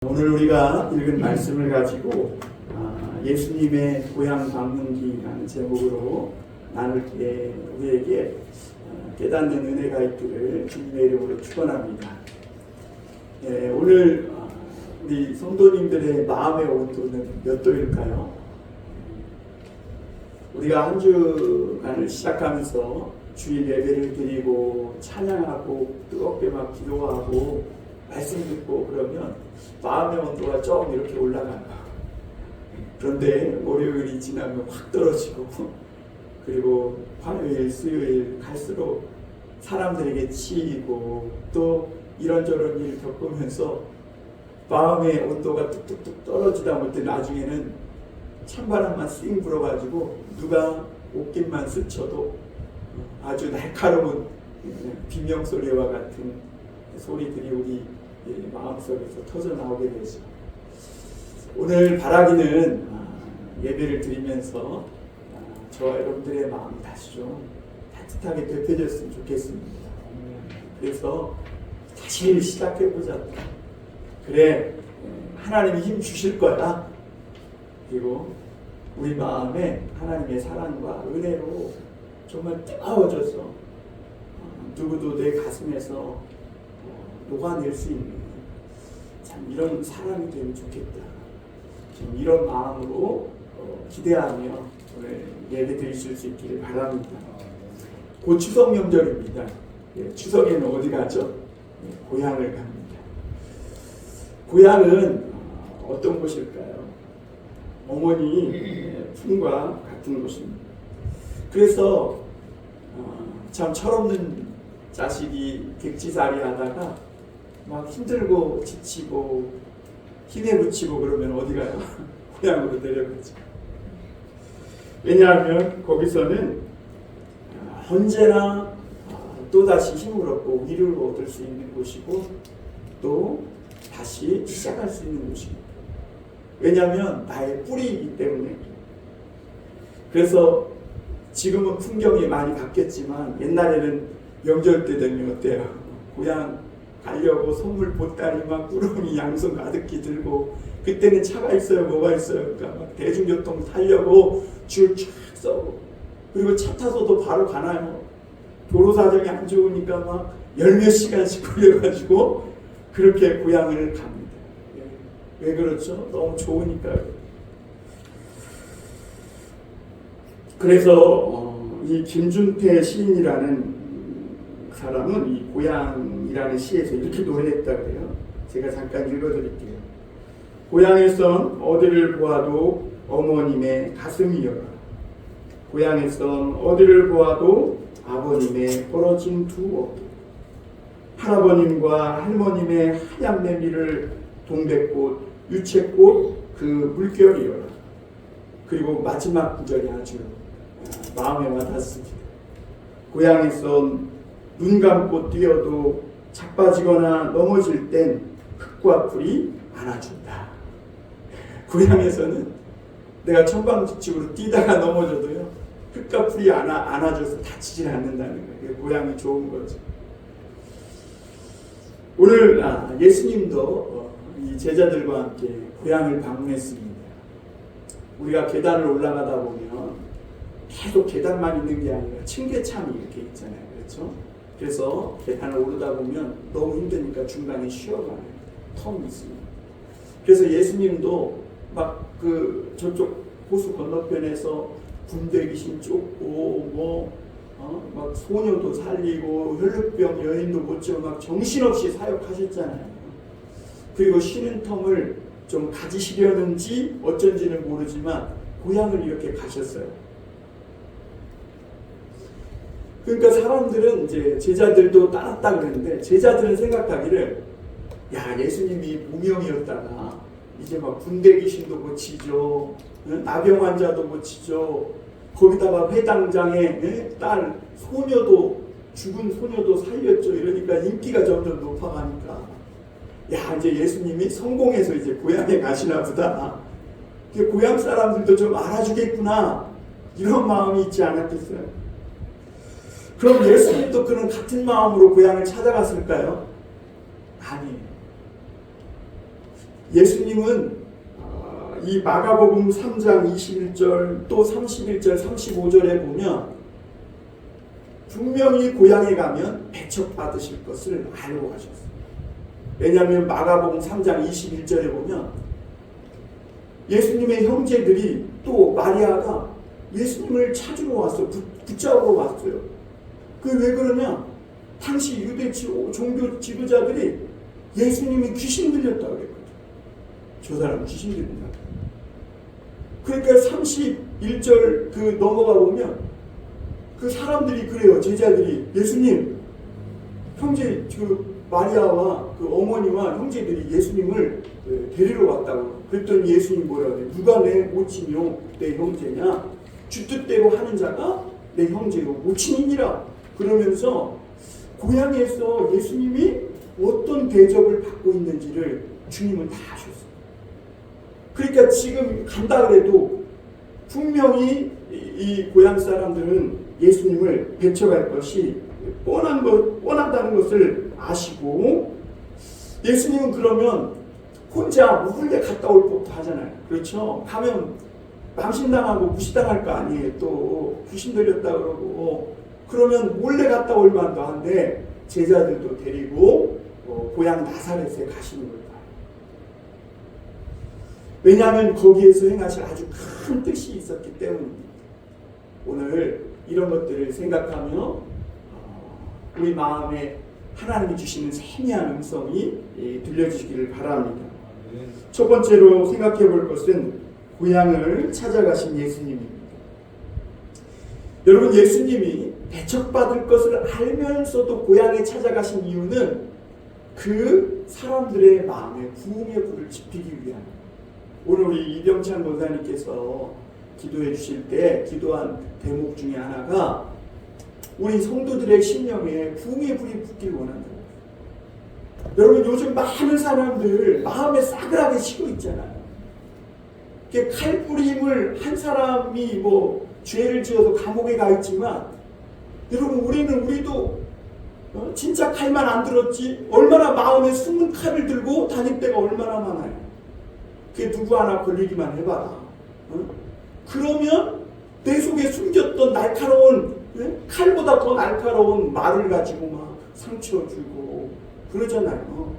오늘 우리가 읽은 말씀을 가지고 예수님의 고향 방문기라는 제목으로 나눌 때 우리에게 깨닫는 은혜가 있기를 주님의 이름으로 축원합니다. 오늘 우리 성도님들의 마음의 온도는 몇 도일까요? 우리가 한 주간을 시작하면서 주일 예배를 드리고 찬양하고 뜨겁게 막 기도하고 말씀 듣고 그러면 마음의 온도가 좀 이렇게 올라가요. 그런데 월요일이 지나면 확 떨어지고 그리고 화요일, 수요일 갈수록 사람들에게 치이고 또 이런저런 일을 겪으면서 마음의 온도가 뚝뚝뚝 떨어지다 못해 나중에는 찬바람만 쌩 불어가지고 누가 옷깃만 스쳐도 아주 날카로운 비명소리와 같은 소리들이 우리 마음속에서 터져 나오게 되죠. 오늘 바라기는 예배를 드리면서 저와 여러분들의 마음이 다시 좀 따뜻하게 되펴졌으면 좋겠습니다. 그래서 다시 시작해보자. 그래, 하나님이 힘 주실 거야. 그리고 우리 마음에 하나님의 사랑과 은혜로 정말 뜨거워져서 누구도 내 가슴에서 녹아낼 수 있는 참 이런 사람이 되면 좋겠다. 지금 이런 마음으로 기대하며 오늘 예배 드리실 수 있기를 바랍니다. 곧 추석 명절입니다. 추석에는 어디 가죠? 고향을 갑니다. 고향은 어떤 곳일까요? 어머니 품과 같은 곳입니다. 그래서 참 철없는 자식이 객지살이 하다가 막 힘들고 지치고 힘에 부치고 그러면 어디 가요? 고향으로 내려가죠. 왜냐하면 거기서는 언제나 또다시 힘을 얻고 위로를 얻을 수 있는 곳이고 또 다시 시작할 수 있는 곳입니다. 왜냐하면 나의 뿌리이기 때문에. 그래서 지금은 풍경이 많이 바뀌었지만 옛날에는 명절 때 되면 어때요? 고향 가려고 선물 보따리 막 꾸러미 양손 가득히 들고 그때는 차가 있어요 뭐가 있어요 그러니까 막 대중교통 타려고 줄 쫙 서고 그리고 차 타서도 바로 가나요? 도로 사정이 안 좋으니까 막 열 몇 시간씩 걸려가지고 그렇게 고향을 갑니다. 왜 그렇죠? 너무 좋으니까요. 그래서 이 김준태 시인이라는 사람은 이 고향이라는 시에서 이렇게 노래했다 그래요. 제가 잠깐 읽어드릴게요. 고향에선 어디를 보아도 어머님의 가슴이여라. 고향에선 어디를 보아도 아버님의 벌어진 두 어깨. 할아버님과 할머님의 하얀 매미를 동백꽃, 유채꽃 그 물결이여라. 그리고 마지막 구절이 아주 마음에 와닿습니다. 고향에선 눈 감고 뛰어도 자빠지거나 넘어질 땐 흙과 풀이 안아준다. 고향에서는 내가 천방지축으로 뛰다가 넘어져도요 흙과 풀이 안아줘서 다치질 않는다는 거예요. 고향이 좋은 거죠. 오늘 예수님도 이 제자들과 함께 고향을 방문했습니다. 우리가 계단을 올라가다 보면 계속 계단만 있는 게 아니라 층계참이 이렇게 있잖아요. 그렇죠? 그래서 계단을 오르다 보면 너무 힘드니까 중간에 쉬어가는 텀이 있습니다. 그래서 예수님도 막 저쪽 호수 건너편에서 군대 귀신 쫓고 막 소녀도 살리고 혈루병 여인도 고치고 막 정신없이 사역하셨잖아요. 그리고 쉬는 텀을 좀 가지시려는지 어쩐지는 모르지만 고향을 이렇게 가셨어요. 그러니까 사람들은 이제 제자들도 따랐다 그랬는데 제자들은 생각하기를 야 예수님이 무명이었다가 이제 막 군대 귀신도 고치죠, 나병 환자도 고치죠, 거기다가 회당장의 딸 소녀도 죽은 소녀도 살렸죠. 이러니까 인기가 점점 높아가니까 야 이제 예수님이 성공해서 이제 고향에 가시나 보다. 고향 사람들도 좀 알아주겠구나 이런 마음이 있지 않았겠어요? 그럼 예수님도 그런 같은 마음으로 고향을 찾아갔을까요? 아니에요. 예수님은 이 마가복음 3장 21절 또 31절 35절에 보면 분명히 고향에 가면 배척받으실 것을 알고 가셨어요. 왜냐하면 마가복음 3장 21절에 보면 예수님의 형제들이 또 마리아가 예수님을 찾으러 왔어요. 붙잡으러 왔어요. 그 왜 그러냐? 당시 유대 종교 지도자들이 예수님이 귀신 들렸다고 그랬거든요. 저 사람 귀신 들린다. 그러니까 31절 그 넘어가 보면 그 사람들이 그래요. 제자들이 예수님 형제 그 마리아와 그 어머니와 형제들이 예수님을 데리러 왔다고. 그랬더니 예수님 뭐라고 해요? 누가 내 모친이요 내 형제냐? 주 뜻대로 하는 자가 내 형제요 모친이니라. 그러면서 고향에서 예수님이 어떤 대접을 받고 있는지를 주님은 다 아셨어요. 그러니까 지금 간다 그래도 분명히 이 고향 사람들은 예수님을 배척할 것이 뻔하다는 것을 아시고 예수님은 그러면 혼자 몰래 갔다 올 법도 하잖아요. 그렇죠? 가면 망신당하고 무시당할 거 아니에요. 또 귀신 들렸다 그러고 그러면 몰래 갔다 올 만도 한데 제자들도 데리고 고향 나사렛에 가시는 거예요. 왜냐하면 거기에서 행하실 아주 큰 뜻이 있었기 때문입니다. 오늘 이런 것들을 생각하며 우리 마음에 하나님이 주시는 세미한 음성이 들려주시기를 바랍니다. 첫 번째로 생각해 볼 것은 고향을 찾아가신 예수님입니다. 여러분, 예수님이 배척받을 것을 알면서도 고향에 찾아가신 이유는 그 사람들의 마음에 부흥의 불을 지피기 위함입니다. 오늘 우리 이병찬 권사님께서 기도해 주실 때 기도한 대목 중에 하나가 우리 성도들의 심령에 부흥의 불이 붙길 원한다. 여러분, 요즘 많은 사람들 마음에 싸늘하게 식고 있잖아요. 칼부림을 한 사람이 뭐 죄를 지어서 감옥에 가 있지만 여러분, 우리도 진짜 칼만 안 들었지 얼마나 마음에 숨은 칼을 들고 다닐 때가 얼마나 많아요. 그게 누구 하나 걸리기만 해봐라. 그러면 내 속에 숨겼던 날카로운 칼보다 더 날카로운 말을 가지고 막 상처 주고 그러잖아요.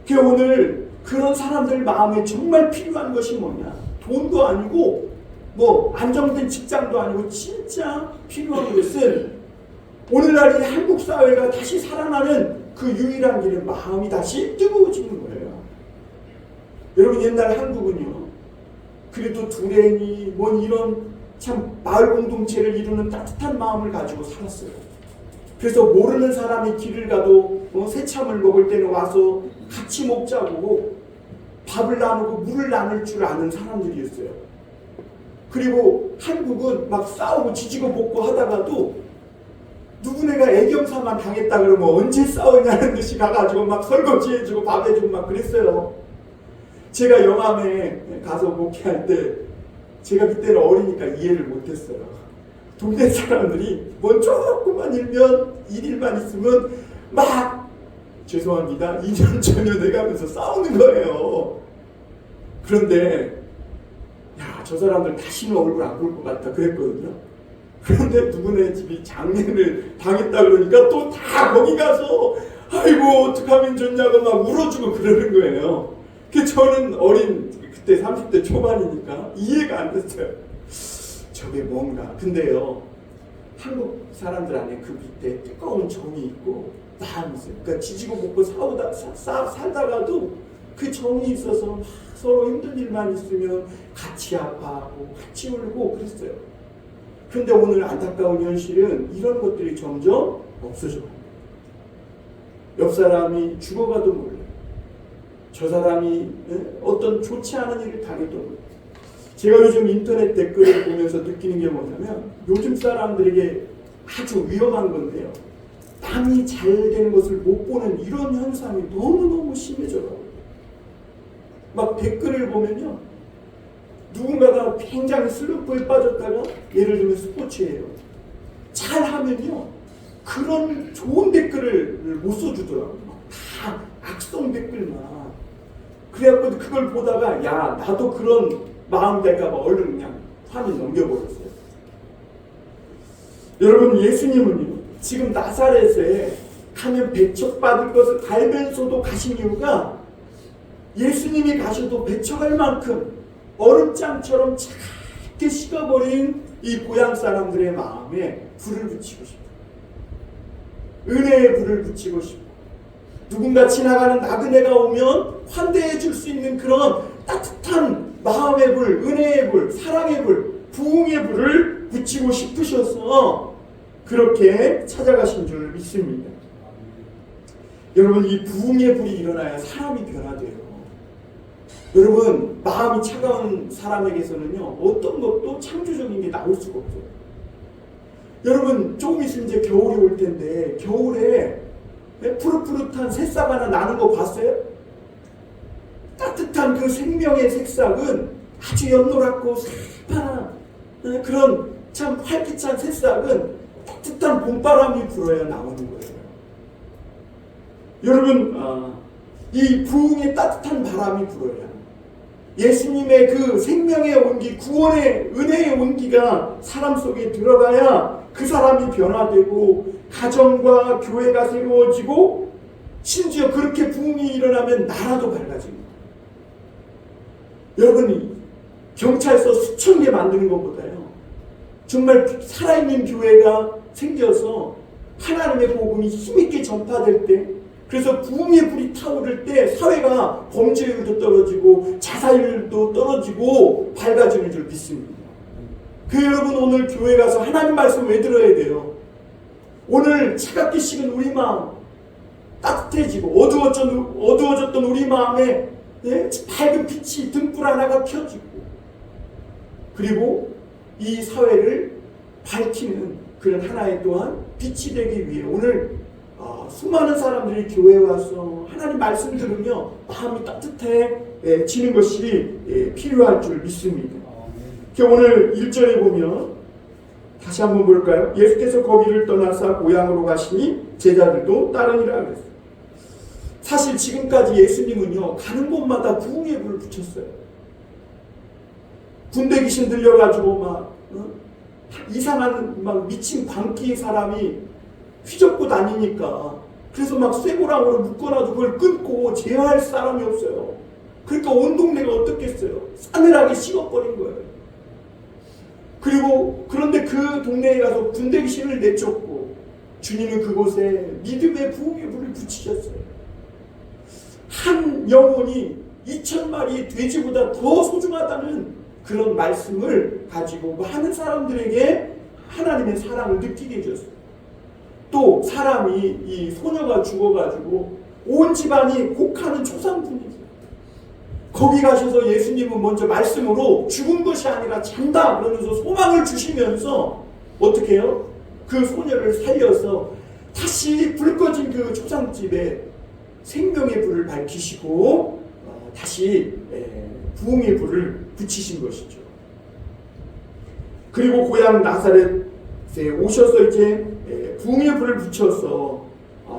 그 오늘 그런 사람들 마음에 정말 필요한 것이 뭐냐? 돈도 아니고 뭐 안정된 직장도 아니고 진짜 필요한 것은 오늘날 이 한국 사회가 다시 살아나는 그 유일한 길은 마음이 다시 뜨거워지는 거예요. 여러분, 옛날 한국은요, 그래도 두레니 뭔 이런 참 마을 공동체를 이루는 따뜻한 마음을 가지고 살았어요. 그래서 모르는 사람이 길을 가도 새참을 먹을 때는 와서 같이 먹자고 밥을 나누고 물을 나눌 줄 아는 사람들이었어요. 그리고 한국은 막 싸우고 지지고 볶고 하다가도 누구네가 애경사만 당했다 그러면 언제 싸우냐는 듯이 가가지고 막 설거지해주고 밥 해주고 막 그랬어요. 제가 영암에 가서 목회할 때 제가 그때는 어리니까 이해를 못했어요. 동네 사람들이 뭔 조금만 일만 있으면 막 죄송합니다 2년 전혀 돼가면서 싸우는 거예요. 그런데 야, 저 사람들 다시는 얼굴 안 볼 것 같다 그랬거든요. 그런데 누구네 집이 장례를 당했다 그러니까 또 다 거기 가서 아이고 어떡하면 좋냐고 막 울어주고 그러는 거예요. 저는 어린 그때 30대 초반이니까 이해가 안 됐어요. 저게 뭔가. 근데요, 한국 사람들 안에 그 밑에 뜨거운 정이 있고 마음이 있어요. 그러니까 지지고 볶고 살다가도 그 정이 있어서 막 서로 힘든 일만 있으면 같이 아파하고 같이 울고 그랬어요. 그런데 오늘 안타까운 현실은 이런 것들이 점점 없어져 갑니다. 옆 사람이 죽어가도 몰라요. 저 사람이 어떤 좋지 않은 일을 당해도 몰라요. 제가 요즘 인터넷 댓글을 보면서 느끼는 게 뭐냐면 요즘 사람들에게 아주 위험한 건데요. 남이 잘 되는 것을 못 보는 이런 현상이 너무너무 심해져요. 막 댓글을 보면요. 누군가가 굉장히 슬럼프에 빠졌다가 예를 들면 스포츠예요. 잘하면요. 그런 좋은 댓글을 못 써주더라고요. 다 다 악성 댓글만. 그래갖고 그걸 보다가 야 나도 그런 마음 될까봐 얼른 그냥 화를 넘겨버렸어요. 여러분 예수님은요 지금 나사렛에 가면 배척받을 것을 알면서도 가신 이유가 예수님이 가셔도 배척할 만큼 얼음장처럼 차갑게 식어버린 이 고향 사람들의 마음에 불을 붙이고 싶어요. 은혜의 불을 붙이고 싶고 누군가 지나가는 나그네가 오면 환대해 줄 수 있는 그런 따뜻한 마음의 불, 은혜의 불, 사랑의 불, 부흥의 불을 붙이고 싶으셔서 그렇게 찾아가신 줄 믿습니다. 여러분 이 부흥의 불이 일어나야 사람이 변화돼요. 여러분 마음이 차가운 사람에게서는요 어떤 것도 창조적인 게 나올 수가 없어요. 여러분 조금 있으면 이제 겨울이 올 텐데 겨울에 푸릇푸릇한 새싹 하나 나는 거 봤어요? 따뜻한 그 생명의 새싹은 아주 연노랗고 새파란 그런 참 활기찬 새싹은 따뜻한 봄바람이 불어야 나오는 거예요. 여러분 이 부흥의 따뜻한 바람이 불어야 예수님의 그 생명의 온기, 구원의 은혜의 온기가 사람 속에 들어가야 그 사람이 변화되고 가정과 교회가 새로워지고 심지어 그렇게 부흥이 일어나면 나라도 밝아집니다. 여러분이 경찰서 수천 개 만드는 것보다요 정말 살아있는 교회가 생겨서 하나님의 복음이 힘있게 전파될 때 그래서 부흥의 불이 타오를 때 사회가 범죄율도 떨어지고 자살률도 떨어지고 밝아지는 줄 믿습니다. 그 여러분 오늘 교회 가서 하나님 말씀 왜 들어야 돼요? 오늘 차갑게 식은 우리 마음 따뜻해지고 어두워졌던 우리 마음에 밝은 빛이 등불 하나가 켜지고 그리고 이 사회를 밝히는 그런 하나의 또한 빛이 되기 위해 오늘 수많은 사람들이 교회에 와서 하나님 말씀 들으며 마음이 따뜻해지는 것이 필요할 줄 믿습니다. 오늘 1절에 보면 다시 한번 볼까요? 예수께서 거기를 떠나사 고향으로 가시니 제자들도 따르니라 그랬어요. 사실 지금까지 예수님은요 가는 곳마다 부흥의 불을 붙였어요. 군대 귀신 들려가지고 막 이상한 막 미친 광기 사람이 휘젓고 다니니까 그래서 막 쇠고랑으로 묶어놔도 그걸 끊고 제어할 사람이 없어요. 그러니까 온 동네가 어떻겠어요? 싸늘하게 식어버린 거예요. 그리고 그런데 그 동네에 가서 군대 귀신을 내쫓고 주님은 그곳에 믿음의 부흥의 불을 붙이셨어요. 한 영혼이 2,000마리의 돼지보다 더 소중하다는 그런 말씀을 가지고 많은 사람들에게 하나님의 사랑을 느끼게 해줬어요. 또 사람이 이 소녀가 죽어가지고 온 집안이 곡하는 초상분이죠. 거기 가셔서 예수님은 먼저 말씀으로 죽은 것이 아니라 잔다 그러면서 소망을 주시면서 어떻게 해요? 그 소녀를 살려서 다시 불 꺼진 그 초상집에 생명의 불을 밝히시고 다시 부흥의 불을 붙이신 것이죠. 그리고 고향 나사렛에 오셔서 이제 부흥의 불을 붙여서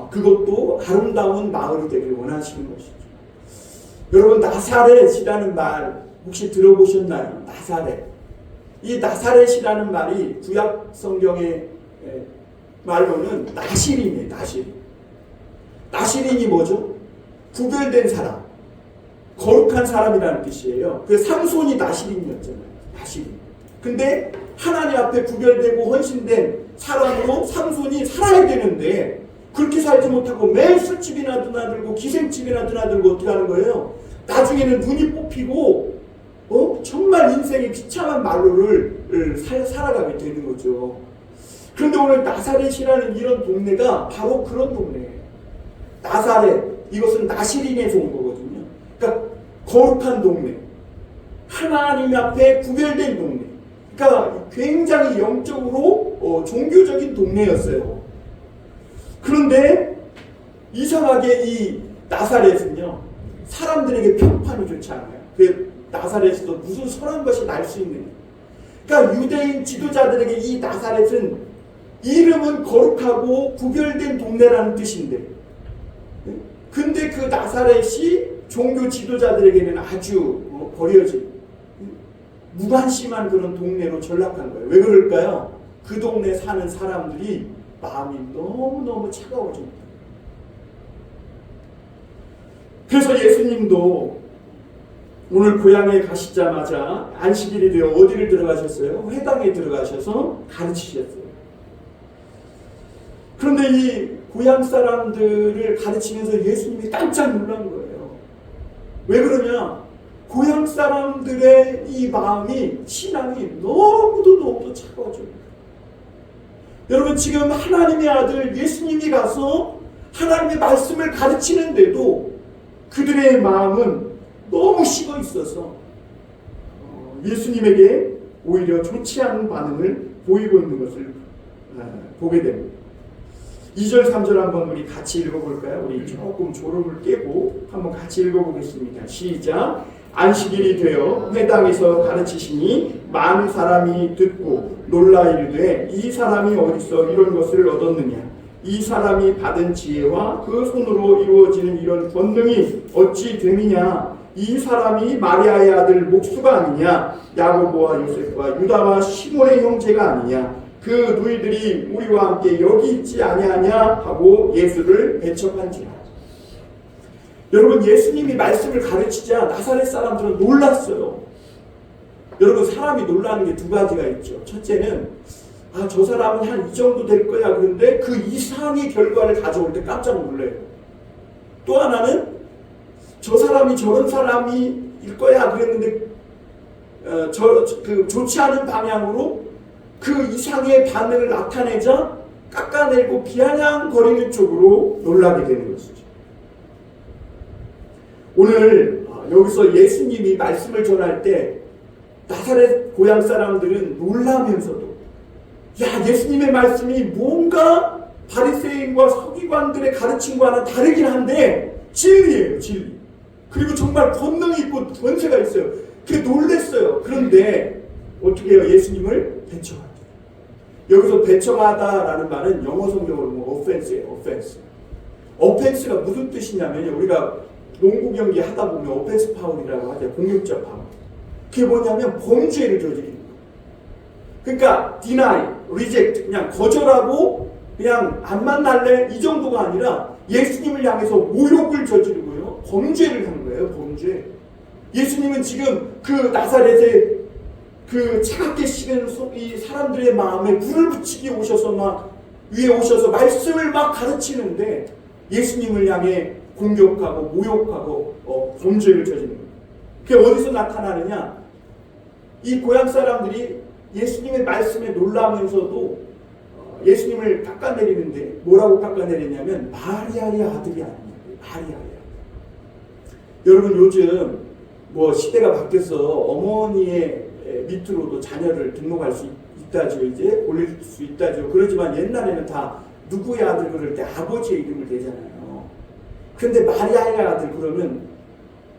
그것도 아름다운 마을이 되길 원하시는 것이죠. 여러분 나사렛이라는 말 혹시 들어보셨나요? 나사렛. 이 나사렛이라는 말이 구약 성경의 말로는 나시린이에요. 나시린. 나시린이 뭐죠? 구별된 사람, 거룩한 사람이라는 뜻이에요. 그 삼손이 나시린이었잖아요. 나시린. 근데 하나님 앞에 구별되고 헌신된 사람으로 삼손이 살아야 되는데 그렇게 살지 못하고 매일 술집이나 드나들고 기생집이나 드나들고 어떻게 하는 거예요? 나중에는 눈이 뽑히고 정말 인생의 비참한 말로를 살아가게 되는 거죠. 그런데 오늘 나사렛이라는 이런 동네가 바로 그런 동네예요. 나사렛, 이것은 나시린에서 온 거거든요. 그러니까 거룩한 동네, 하나님 앞에 구별된 동네, 그러니까 굉장히 영적으로 종교적인 동네였어요. 그런데 이상하게 이 나사렛은요 사람들에게 평판이 좋지 않아요. 그 나사렛에도 무슨 선한 것이 날 수 있느냐. 그러니까 유대인 지도자들에게 이 나사렛은 이름은 거룩하고 구별된 동네라는 뜻인데 근데 그 나사렛이 종교 지도자들에게는 아주 버려진 무관심한 그런 동네로 전락한 거예요. 왜 그럴까요? 그 동네 사는 사람들이 마음이 너무너무 차가워집니다. 그래서 예수님도 오늘 고향에 가시자마자 안식일이 되어 어디를 들어가셨어요? 회당에 들어가셔서 가르치셨어요. 그런데 이 고향 사람들을 가르치면서 예수님이 깜짝 놀란 거예요. 왜 그러냐? 고향 사람들의 이 마음이, 신앙이 너무도 차가워져요. 여러분, 지금 하나님의 아들 예수님이 가서 하나님의 말씀을 가르치는데도 그들의 마음은 너무 식어 있어서 예수님에게 오히려 좋지 않은 반응을 보이고 있는 것을 보게 됩니다. 2절 3절 한번 우리 같이 읽어볼까요? 우리 조금 졸음을 깨고 한번 같이 읽어보겠습니다. 시작. 안식일이 되어 회당에서 가르치시니 많은 사람이 듣고 놀라 이르되 이 사람이 어디서 이런 것을 얻었느냐? 이 사람이 받은 지혜와 그 손으로 이루어지는 이런 권능이 어찌 되느냐? 이 사람이 마리아의 아들 목수가 아니냐? 야고보와 요셉과 유다와 시몬의 형제가 아니냐? 그 누이들이 우리와 함께 여기 있지 아니하냐? 하고 예수를 배척한지라. 여러분, 예수님이 말씀을 가르치자 나사렛 사람들은 놀랐어요. 여러분, 사람이 놀라는 게 두 가지가 있죠. 첫째는 저 사람은 한 이 정도 될 거야. 그런데 그 이상의 결과를 가져올 때 깜짝 놀래요. 또 하나는 저 사람이 저런 사람일 거야 그랬는데 좋지 않은 방향으로 그 이상의 반응을 나타내자 깎아내고 비아냥거리는 쪽으로 놀라게 되는 것이죠. 오늘 여기서 예수님이 말씀을 전할 때 나사렛 고향 사람들은 놀라면서도 예수님의 말씀이 뭔가 바리새인과 서기관들의 가르침과는 다르긴 한데 진리예요, 진리. 그리고 정말 권능이 있고 권세가 있어요. 그게 놀랬어요. 그런데 어떻게 해요? 예수님을 배척하죠. 여기서 배척하다라는 말은 영어 성경으로 offense예요, offense. offense가 무슨 뜻이냐면 우리가 농구 경기 하다 보면 오펜스 파울이라고 하죠. 공격적 파울. 그게 뭐냐면 범죄를 저지르는 거예요. 그러니까 deny, reject, 그냥 거절하고 그냥 안 만날래 이 정도가 아니라 예수님을 향해서 모욕을 저지르고요. 범죄를 한 거예요. 범죄. 예수님은 지금 그 나사렛의 그 차갑게 식은 이 사람들의 마음에 불을 붙이기 위에 오셔서 말씀을 막 가르치는데 예수님을 향해 공격하고 모욕하고 범죄를 저지르는 거예요. 그게 어디서 나타나느냐? 이 고향 사람들이 예수님의 말씀에 놀라면서도 예수님을 깎아내리는데 뭐라고 깎아내리냐면 마리아의 아들이 아니냐. 마리아의 아들. 여러분, 요즘 시대가 바뀌어서 어머니의 밑으로도 자녀를 등록할 수 있다죠. 이제 올릴 수 있다죠. 그러지만 옛날에는 다 누구의 아들 그럴 때 아버지의 이름을 대잖아요. 근데 마리아의 아들 그러면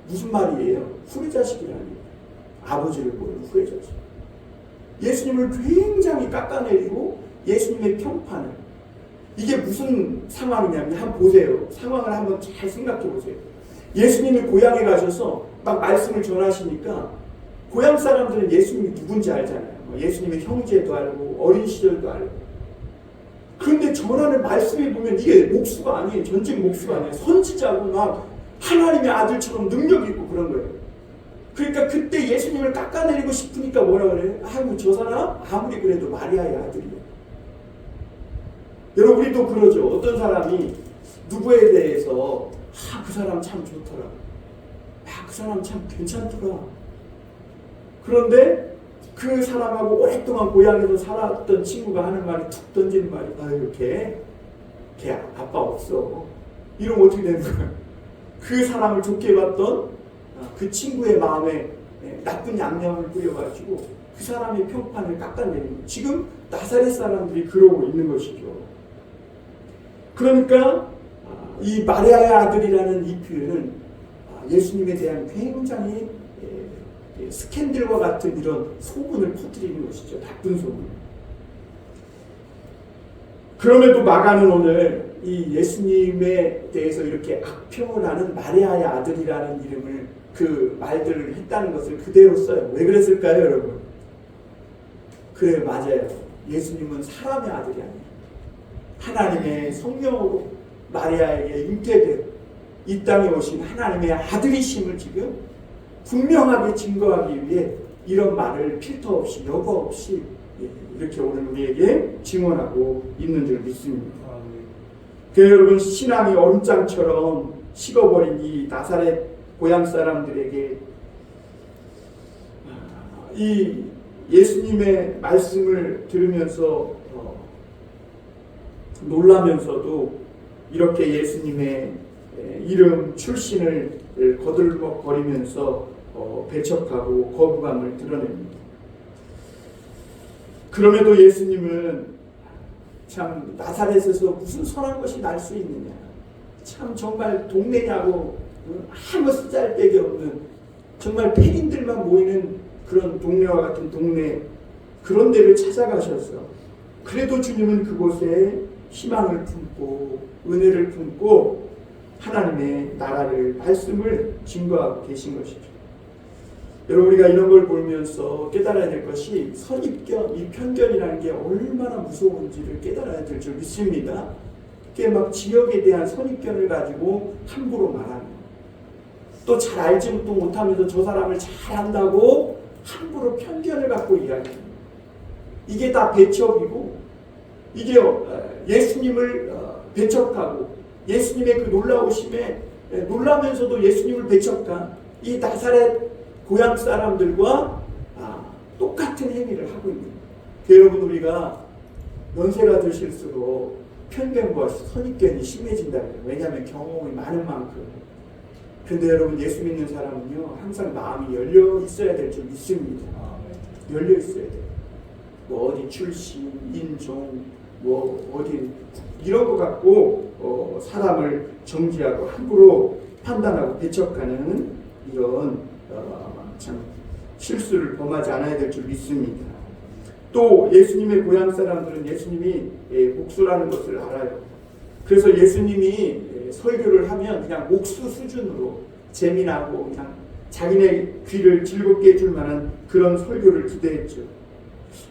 무슨 말이에요? 후레자식이라니. 아버지를 보는 후레자식. 예수님을 굉장히 깎아내리고 예수님의 평판을. 이게 무슨 상황이냐면 한번 보세요. 상황을 한번 잘 생각해 보세요. 예수님이 고향에 가셔서 막 말씀을 전하시니까 고향 사람들은 예수님이 누군지 알잖아요. 예수님의 형제도 알고 어린 시절도 알고. 그런데 전하는 말씀에 보면 이게 목수가 아니에요. 전직 목수가 아니에요. 선지자고 막 하나님의 아들처럼 능력이 있고 그런 거예요. 그러니까 그때 예수님을 깎아내리고 싶으니까 뭐라 그래요? 아이고, 저 사람 아무리 그래도 마리아의 아들이에요. 여러분, 우리도 그러죠. 어떤 사람이 누구에 대해서 그 사람 참 좋더라. 그 사람 참 괜찮더라. 그런데 그 사람하고 오랫동안 고향에서 살았던 친구가 하는 말이 툭 던지는 말이 걔 아빠 없어. 이러면 어떻게 되는 거야? 그 사람을 좋게 봤던 그 친구의 마음에 나쁜 양념을 뿌려가지고 그 사람의 평판을 깎아내리는 거예요. 지금 나사렛 사람들이 그러고 있는 것이죠. 그러니까 이 마리아의 아들이라는 이 표현은 예수님에 대한 굉장히 스캔들과 같은 이런 소문을 퍼뜨리는 것이죠. 나쁜 소문. 그럼에도 마가는 오늘 이 예수님에 대해서 이렇게 악평을 하는 마리아의 아들이라는 이름을 그 말들을 했다는 것을 그대로 써요. 왜 그랬을까요, 여러분? 그래, 맞아요. 예수님은 사람의 아들이 아니에요. 하나님의 성령으로 마리아에게 잉태되어 이 땅에 오신 하나님의 아들이심을 지금 분명하게 증거하기 위해 이런 말을 필터 없이 여과 없이 이렇게 오늘 우리에게 증언하고 있는 줄 믿습니다. 그래서 여러분, 신앙이 얼음장처럼 식어버린 이 나사렛 고향 사람들에게 이 예수님의 말씀을 들으면서 놀라면서도 이렇게 예수님의 이름 출신을 거들먹거리면서 배척하고 거부감을 드러냅니다. 그럼에도 예수님은 참 나사렛에서 무슨 선한 것이 날 수 있느냐, 참 정말 동네냐고 아무 쓰잘데기 없는 정말 폐인들만 모이는 그런 동네와 같은 동네, 그런 데를 찾아가셔서 그래도 주님은 그곳에 희망을 품고 은혜를 품고 하나님의 나라를 말씀을 증거하고 계신 것이죠. 여러분, 우리가 이런 걸 보면서 깨달아야 될 것이 선입견, 이 편견이라는 게 얼마나 무서운지를 깨달아야 될 줄 믿습니다. 그게 막 지역에 대한 선입견을 가지고 함부로 말하는, 또 잘 알지도 못하면서 저 사람을 잘 안다고 함부로 편견을 갖고 이야기합니다. 이게 다 배척이고, 이게 예수님을 배척하고 예수님의 그 놀라우심에 놀라면서도 예수님을 배척한 이 나사렛 고향 사람들과 똑같은 행위를 하고 있는 거예요. 여러분, 우리가 연세가 드실수록 편견과 선입견이 심해진다. 왜냐하면 경험이 많은 만큼. 근데 여러분, 예수 믿는 사람은요, 항상 마음이 열려 있어야 될 줄 믿습니다. 열려 있어야 돼요. 뭐 어디 출신, 인종, 뭐 어디 이런 거 갖고 사람을 정지하고 함부로 판단하고 배척하는 이런 참 실수를 범하지 않아야 될 줄 믿습니다. 또 예수님의 고향 사람들은 예수님이 목수라는 것을 알아요. 그래서 예수님이 설교를 하면 그냥 목수 수준으로 재미나고 그냥 자기네 귀를 즐겁게 해줄 만한 그런 설교를 기대했죠.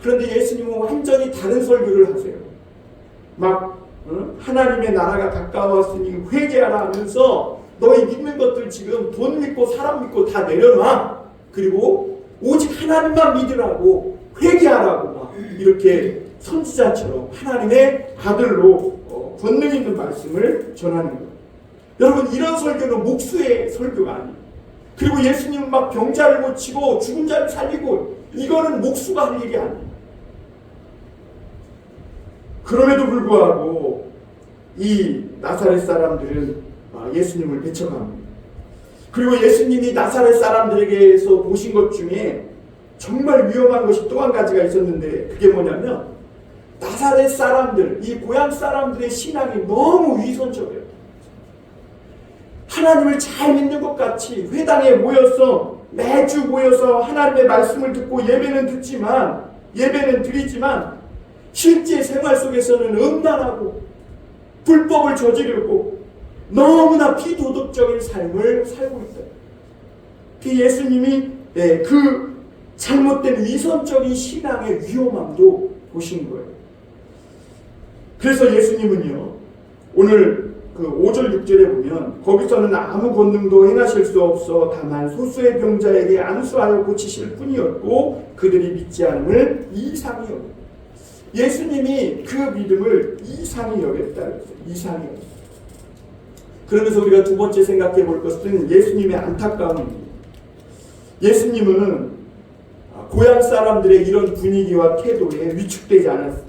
그런데 예수님은 완전히 다른 설교를 하세요. 막 하나님의 나라가 가까웠으니 회개하라 하면서 너희 믿는 것들 지금 돈 믿고 사람 믿고 다 내려놔. 그리고 오직 하나님만 믿으라고, 회개하라고 막 이렇게 선지자처럼 하나님의 아들로 권능 있는 말씀을 전하는 거예요. 여러분, 이런 설교는 목수의 설교가 아니에요. 그리고 예수님은 막 병자를 고치고 죽은 자를 살리고, 이거는 목수가 할 일이 아니에요. 그럼에도 불구하고 이 나사렛 사람들은 예수님을 배척합니다. 그리고 예수님이 나사렛 사람들에게서 보신 것 중에 정말 위험한 것이 또 한 가지가 있었는데, 그게 뭐냐면 나사렛 사람들, 이 고향 사람들의 신앙이 너무 위선적이에요. 하나님을 잘 믿는 것 같이 회당에 모여서 매주 모여서 하나님의 말씀을 듣고 예배는 드리지만 실제 생활 속에서는 음란하고 불법을 저지르고 너무나 비도덕적인 삶을 살고 있다. 그 예수님이 그 잘못된 위선적인 신앙의 위험함도 보신 거예요. 그래서 예수님은요, 오늘 그 5절 6절에 보면 거기서는 아무 권능도 행하실 수 없어 다만 소수의 병자에게 안수하여 고치실 뿐이었고 그들이 믿지 않음을 이상히 여겼다. 예수님이 그 믿음을 이상히 여겼다. 이상히 여겼다. 그러면서 우리가 두 번째 생각해 볼 것은 예수님의 안타까움입니다. 예수님은 고향 사람들의 이런 분위기와 태도에 위축되지 않았어요.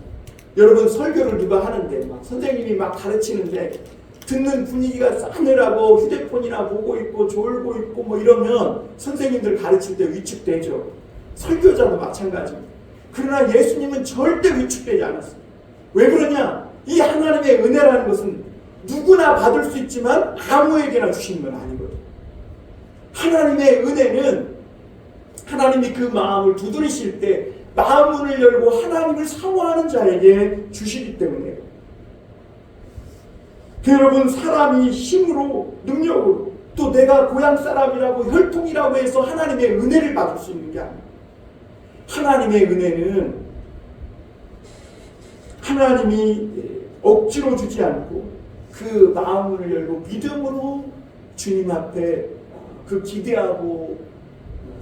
여러분, 설교를 누가 하는데 막 선생님이 막 가르치는데 듣는 분위기가 싸늘하고 휴대폰이나 보고 있고 졸고 있고 뭐 이러면 선생님들 가르칠 때 위축되죠. 설교자도 마찬가지입니다. 그러나 예수님은 절대 위축되지 않았어요. 왜 그러냐? 이 하나님의 은혜라는 것은 누구나 받을 수 있지만 아무에게나 주시는 건 아니거든요. 하나님의 은혜는 하나님이 그 마음을 두드리실 때 마음문을 열고 하나님을 사모하는 자에게 주시기 때문에 여러분, 사람이 힘으로, 능력으로, 또 내가 고향 사람이라고 혈통이라고 해서 하나님의 은혜를 받을 수 있는 게 아니에요. 하나님의 은혜는 하나님이 억지로 주지 않고 그 마음을 열고 믿음으로 주님 앞에 그 기대하고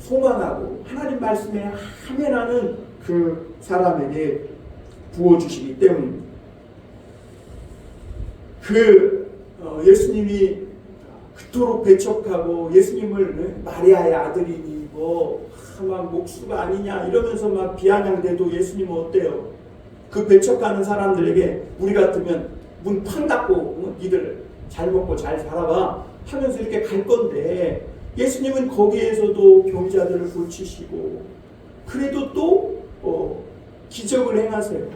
소망하고 하나님 말씀에 하면하는 그 사람에게 부어주시기 때문입니다. 예수님이 그토록 배척하고 예수님을 마리아의 아들이니 막 목수가 아니냐 이러면서 막 비아냥대도 예수님은 어때요? 그 배척하는 사람들에게 우리 같으면 문 팡 닫고 니들 잘 먹고 잘 살아봐 하면서 이렇게 갈 건데, 예수님은 거기에서도 병자들을 고치시고 그래도 또 기적을 행하세요.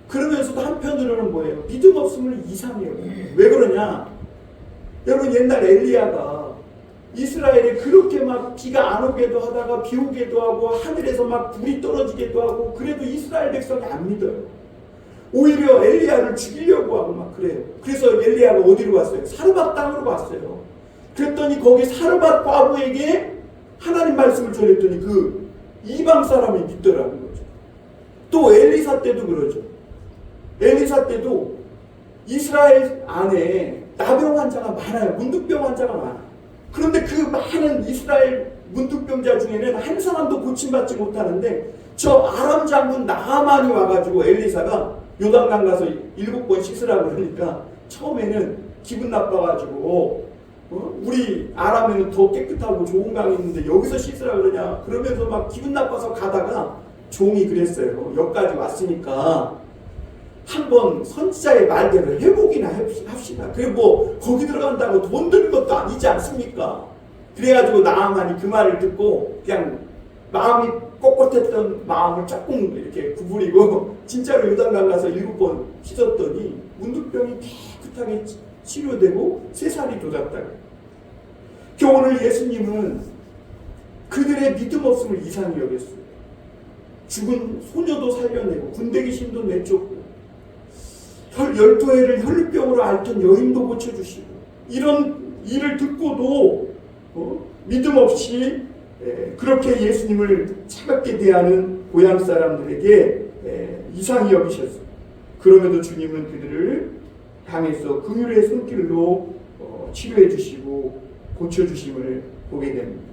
그러면서도 한편으로는 뭐예요? 믿음 없음을 이상해요. 왜 그러냐? 여러분, 옛날 엘리야가 이스라엘에 그렇게 막 비가 안 오게도 하다가 비 오게도 하고 하늘에서 막 불이 떨어지기도 하고, 그래도 이스라엘 백성이 안 믿어요. 오히려 엘리야를 죽이려고 하고 막 그래요. 그래서 엘리야가 어디로 갔어요? 사르밧 땅으로 갔어요. 그랬더니 거기 사르밧 과부에게 하나님 말씀을 전했더니 그 이방 사람이 믿더라는 거죠. 또 엘리사 때도 그러죠. 엘리사 때도 이스라엘 안에 나병 환자가 많아요. 문둥병 환자가 많아요. 그런데 그 많은 이스라엘 문둥병자 중에는 한 사람도 고침받지 못하는데, 저 아람 장군 나하만이 와가지고 엘리사가 요단강 가서 7번 씻으라고 그러니까 처음에는 기분 나빠가지고 우리 아람에는 더 깨끗하고 좋은 강이 있는데 여기서 씻으라고 그러냐 그러면서 막 기분 나빠서 가다가 종이 그랬어요. 여기까지 왔으니까 한번 선지자의 말대로 해보기나 합시다. 그리고 뭐 거기 들어간다고 돈 드는 것도 아니지 않습니까? 그래가지고 나하만이 그 말을 듣고 그냥 마음이 꼿꼿했던 마음을 조금 이렇게 구부리고 진짜로 요단강 가서 7번 씻었더니 문둥병이 깨끗하게 치료되고 3살이 돋았다. 오늘 예수님은 그들의 믿음 없음을 이상히 여겼어요. 죽은 소녀도 살려내고 군대 귀신도 내쫓고 12해를 혈루병으로 앓던 여인도 고쳐주시고, 이런 일을 듣고도 믿음 없이 그렇게 예수님을 차갑게 대하는 고향 사람들에게 이상히 여기셨어요. 그럼에도 주님은 그들을 향해서 긍휼의 손길로 치료해 주시고 고쳐주심을 보게 됩니다.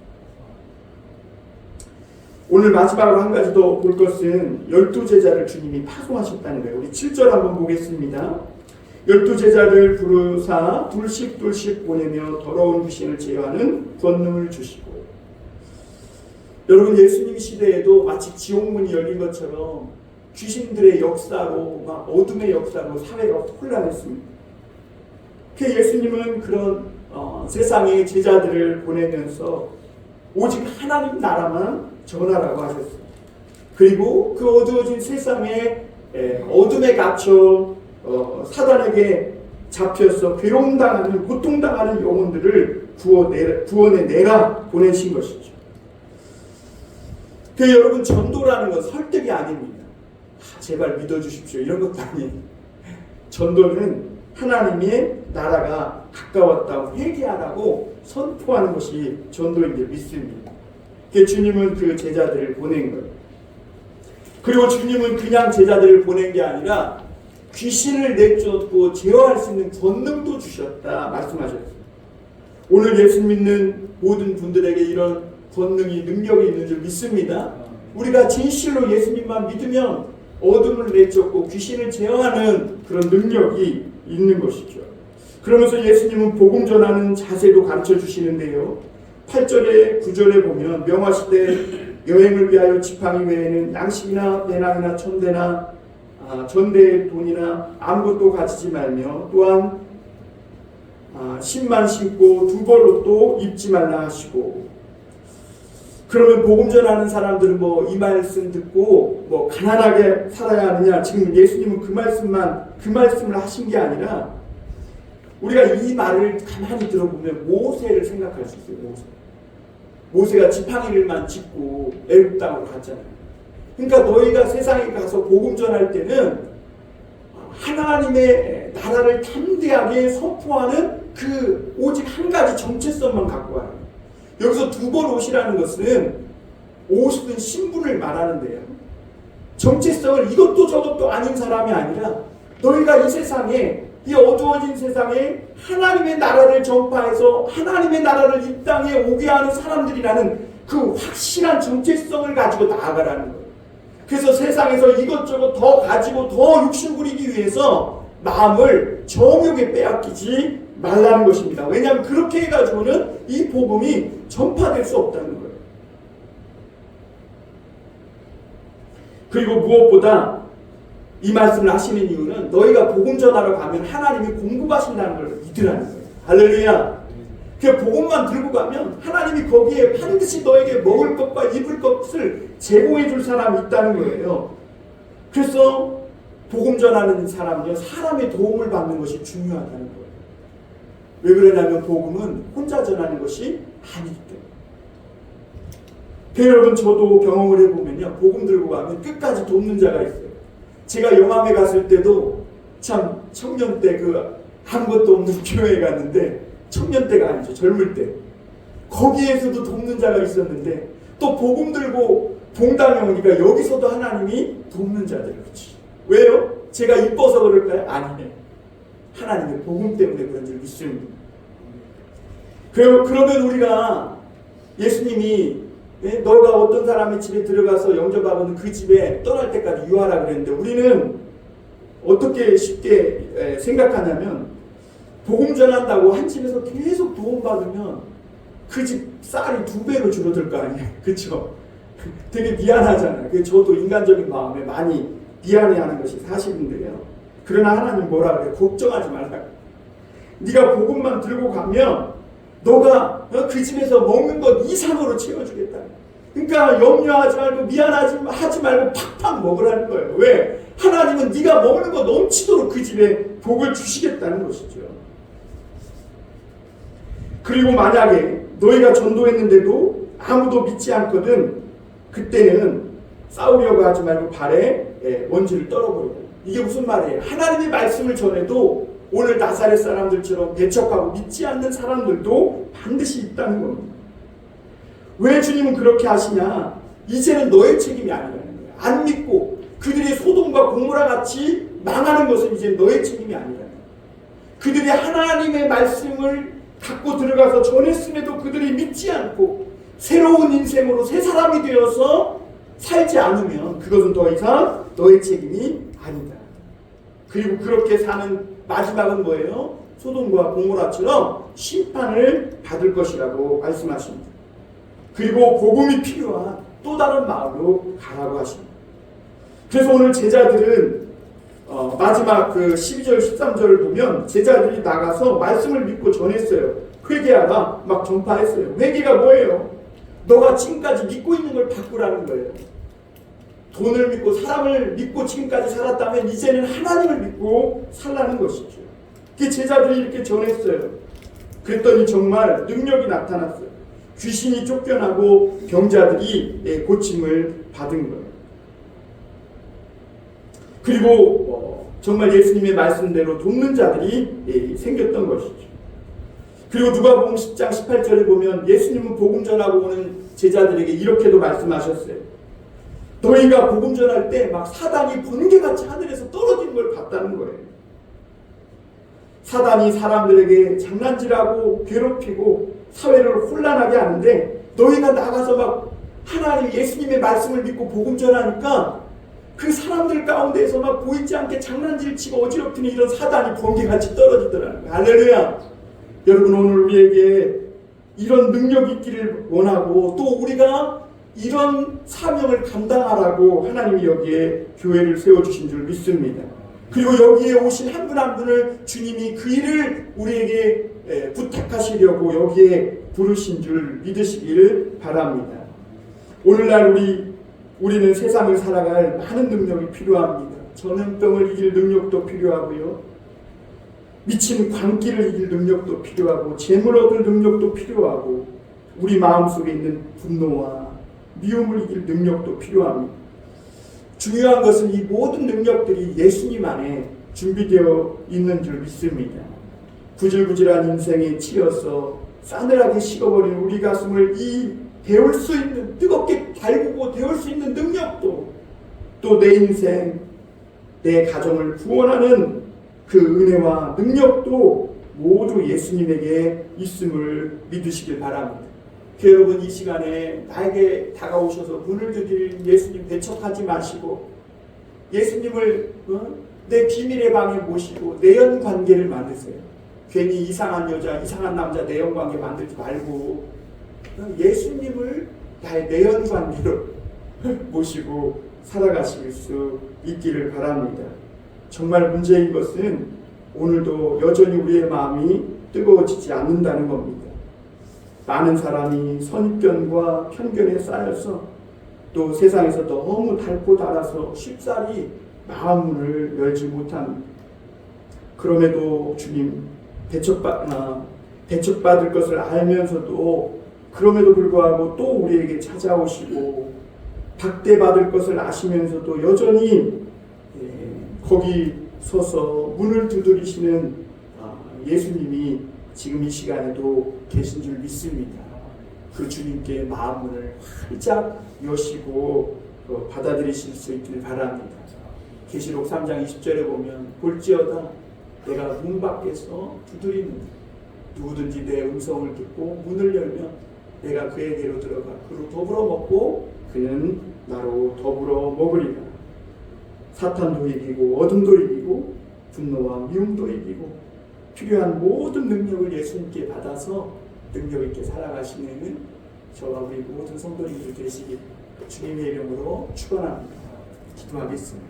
오늘 마지막으로 한 가지 더 볼 것은 12제자를 주님이 파송하셨다는 거예요. 우리 7절 한번 보겠습니다. 12제자를 부르사 둘씩 보내며 더러운 귀신을 제어하는 권능을 주시고. 여러분, 예수님 시대에도 마치 지옥문이 열린 것처럼 귀신들의 역사로, 막 어둠의 역사로 사회가 혼란했습니다. 예수님은 그런 세상에 제자들을 보내면서 오직 하나님 나라만 전하라고 하셨습니다. 그리고 그 어두워진 세상에 어둠에 갇혀 사단에게 잡혀서 괴로움당하는, 고통당하는 영혼들을 구원해내라 보내신 것이죠. 여러분, 전도라는 건 설득이 아닙니다. 제발 믿어주십시오 이런 것도 아니에요. 전도는 하나님의 나라가 가까웠다고 회개하라고 선포하는 것이 전도인데 믿습니다. 주님은 그 제자들을 보낸 거예요. 그리고 주님은 그냥 제자들을 보낸 게 아니라 귀신을 내쫓고 제어할 수 있는 권능도 주셨다 말씀하셨어요. 오늘 예수 믿는 모든 분들에게 이런 권능이, 능력이 있는 줄 믿습니다. 우리가 진실로 예수님만 믿으면 어둠을 내쫓고 귀신을 제어하는 그런 능력이 있는 것이죠. 그러면서 예수님은 복음 전하는 자세도 가르쳐 주시는데요. 8절에 9절에 보면 명하시되 여행을 위하여 지팡이 외에는 양식이나 배낭이나 천대나 전대의 돈이나 아무것도 가지지 말며 또한 신만 신고 두 벌로 또 입지 말라 하시고. 그러면 복음 전하는 사람들은 뭐 이 말씀 듣고 뭐 가난하게 살아야 하느냐, 지금 예수님은 그 말씀을 하신 게 아니라 우리가 이 말을 가만히 들어보면 모세를 생각할 수 있어요. 모세가 지팡이를만 짚고 애굽 땅으로 갔잖아요. 그러니까 너희가 세상에 가서 복음 전할 때는 하나님의 나라를 담대하게 선포하는 그 오직 한 가지 정체성만 갖고 가는 거예요. 여기서 두 번 오시라는 것은 옷은 신분을 말하는데요. 정체성을 이것도 저것도 아닌 사람이 아니라 너희가 이 세상에, 이 어두워진 세상에 하나님의 나라를 전파해서 하나님의 나라를 이 땅에 오게 하는 사람들이라는 그 확실한 정체성을 가지고 나아가라는 거예요. 그래서 세상에서 이것저것 더 가지고 더 욕심 부리기 위해서 마음을 정욕에 빼앗기지 말라는 것입니다. 왜냐하면 그렇게 해가지고는 이 복음이 전파될 수 없다는 거예요. 그리고 무엇보다 이 말씀을 하시는 이유는 너희가 복음 전하러 가면 하나님이 공급하신다는 걸 믿으라는 거예요. 할렐루야. 그 복음만 들고 가면 하나님이 거기에 반드시 너에게 먹을 것과 입을 것을 제공해 줄 사람이 있다는 거예요. 그래서 복음 전하는 사람은요, 사람의 도움을 받는 것이 중요하다는 거예요. 왜 그러냐면 복음은 혼자 전하는 것이 아니기 때문에. 여러분, 저도 경험을 해보면요, 복음 들고 가면 끝까지 돕는 자가 있어요. 제가 영암에 갔을 때도 참 청년 때 아무것도 없는 교회에 갔는데, 청년 때가 아니죠, 젊을 때. 거기에서도 돕는 자가 있었는데 또 복음 들고 봉당에 오니까 여기서도 하나님이 돕는 자들을 그렇지. 왜요? 제가 이뻐서 그럴까요? 아니네. 하나님의 복음 때문에 그런 줄 믿습니다. 그러면 우리가 예수님이 너가 어떤 사람의 집에 들어가서 영접하고는 그 집에 떠날 때까지 유하라 그랬는데 우리는 어떻게 쉽게 생각하냐면 복음 전한다고 한 집에서 계속 도움받으면 그 집 쌀이 2배로 줄어들 거 아니에요. 그렇죠? 되게 미안하잖아요. 저도 인간적인 마음에 많이 미안해하는 것이 사실인데요. 그러나 하나님 뭐라 그래요? 걱정하지 말라. 네가 복음만 들고 가면 너가 그 집에서 먹는 것 이상으로 채워주겠다. 그러니까 염려하지 말고 미안하지 말고 팍팍 먹으라는 거예요. 왜? 하나님은 네가 먹는 거 넘치도록 그 집에 복을 주시겠다는 것이죠. 그리고 만약에 너희가 전도했는데도 아무도 믿지 않거든, 그때는 싸우려고 하지 말고 발에 먼지를 떨어버리라. 이게 무슨 말이에요? 하나님의 말씀을 전해도 오늘 나사렛 사람들처럼 배척하고 믿지 않는 사람들도 반드시 있다는 겁니다. 왜 주님은 그렇게 하시냐? 이제는 너의 책임이 아니라는 거예요. 안 믿고 그들이 소돔과 고모라 같이 망하는 것은 이제 너의 책임이 아니라는 거예요. 그들이 하나님의 말씀을 갖고 들어가서 전했음에도 그들이 믿지 않고 새로운 인생으로 새 사람이 되어서 살지 않으면 그것은 더 이상 너의 책임이 아니다. 그리고 그렇게 사는 마지막은 뭐예요? 소돔과 고모라처럼 심판을 받을 것이라고 말씀하십니다. 그리고 복음이 필요한 또 다른 마음으로 가라고 하십니다. 그래서 오늘 제자들은 마지막 12절 13절을 보면 제자들이 나가서 말씀을 믿고 전했어요. 회개하라 막 전파했어요. 회개가 뭐예요? 너가 지금까지 믿고 있는 걸 바꾸라는 거예요. 돈을 믿고 사람을 믿고 지금까지 살았다면 이제는 하나님을 믿고 살라는 것이죠. 그 제자들이 이렇게 전했어요. 그랬더니 정말 능력이 나타났어요. 귀신이 쫓겨나고 병자들이 고침을 받은 거예요. 그리고 정말 예수님의 말씀대로 돕는 자들이 생겼던 것이죠. 그리고 누가복음 10장 18절에 보면 예수님은 복음 전하고 오는 제자들에게 이렇게도 말씀하셨어요. 너희가 복음 전할 때 막 사단이 번개같이 하늘에서 떨어지는 걸 봤다는 거예요. 사단이 사람들에게 장난질하고 괴롭히고 사회를 혼란하게 하는데 너희가 나가서 막 하나님 예수님의 말씀을 믿고 복음 전하니까 그 사람들 가운데에서 막 보이지 않게 장난질치고 어지럽히는 이런 사단이 번개같이 떨어지더라는 거예요. 할렐루야. 여러분, 오늘 우리에게 이런 능력이 있기를 원하고 또 우리가 이런 사명을 감당하라고 하나님이 여기에 교회를 세워주신 줄 믿습니다. 그리고 여기에 오신 한 분 한 분을 주님이 그 일을 우리에게 부탁하시려고 여기에 부르신 줄 믿으시기를 바랍니다. 오늘날 우리는 세상을 살아갈 많은 능력이 필요합니다. 전염병을 이길 능력도 필요하고요. 미친 광기를 이길 능력도 필요하고 재물 얻을 능력도 필요하고 우리 마음속에 있는 분노와 미움을 이길 능력도 필요합니다. 중요한 것은 이 모든 능력들이 예수님 안에 준비되어 있는 줄 믿습니다. 구질구질한 인생에 치여서 싸늘하게 식어버린 우리 가슴을 데울 수 있는, 뜨겁게 달구고 데울 수 있는 능력도, 또 내 인생, 내 가정을 구원하는 그 은혜와 능력도 모두 예수님에게 있음을 믿으시길 바랍니다. 여러분, 이 시간에 나에게 다가오셔서 문을 두드릴 예수님 배척하지 마시고 예수님을 내 비밀의 방에 모시고 내연 관계를 만드세요. 괜히 이상한 여자, 이상한 남자 내연 관계 만들지 말고 예수님을 나의 내연 관계로 모시고 살아가실 수 있기를 바랍니다. 정말 문제인 것은 오늘도 여전히 우리의 마음이 뜨거워지지 않는다는 겁니다. 많은 사람이 선입견과 편견에 쌓여서 또 세상에서 너무 닳고 닳아서 쉽사리 마음문을 열지 못합니다. 그럼에도 주님 대접받을 것을 알면서도 그럼에도 불구하고 또 우리에게 찾아오시고 박대받을 것을 아시면서도 여전히 거기 서서 문을 두드리시는 예수님이 지금 이 시간에도 계신 줄 믿습니다. 그 주님께 마음문을 활짝 여시고 받아들이실 수 있기를 바랍니다. 계시록 3장 20절에 보면 볼지어다 내가 문 밖에서 두드리는다. 누구든지 내 음성을 듣고 문을 열면 내가 그에게로 들어가 그로 더불어 먹고 그는 나로 더불어 먹으리라. 사탄도 이기고 어둠도 이기고 분노와 미움도 이기고 필요한 모든 능력을 예수님께 받아서 능력 있게 살아가시는 저와 우리 모든 성도님들 되시길 주님의 이름으로 축원합니다. 기도하겠습니다.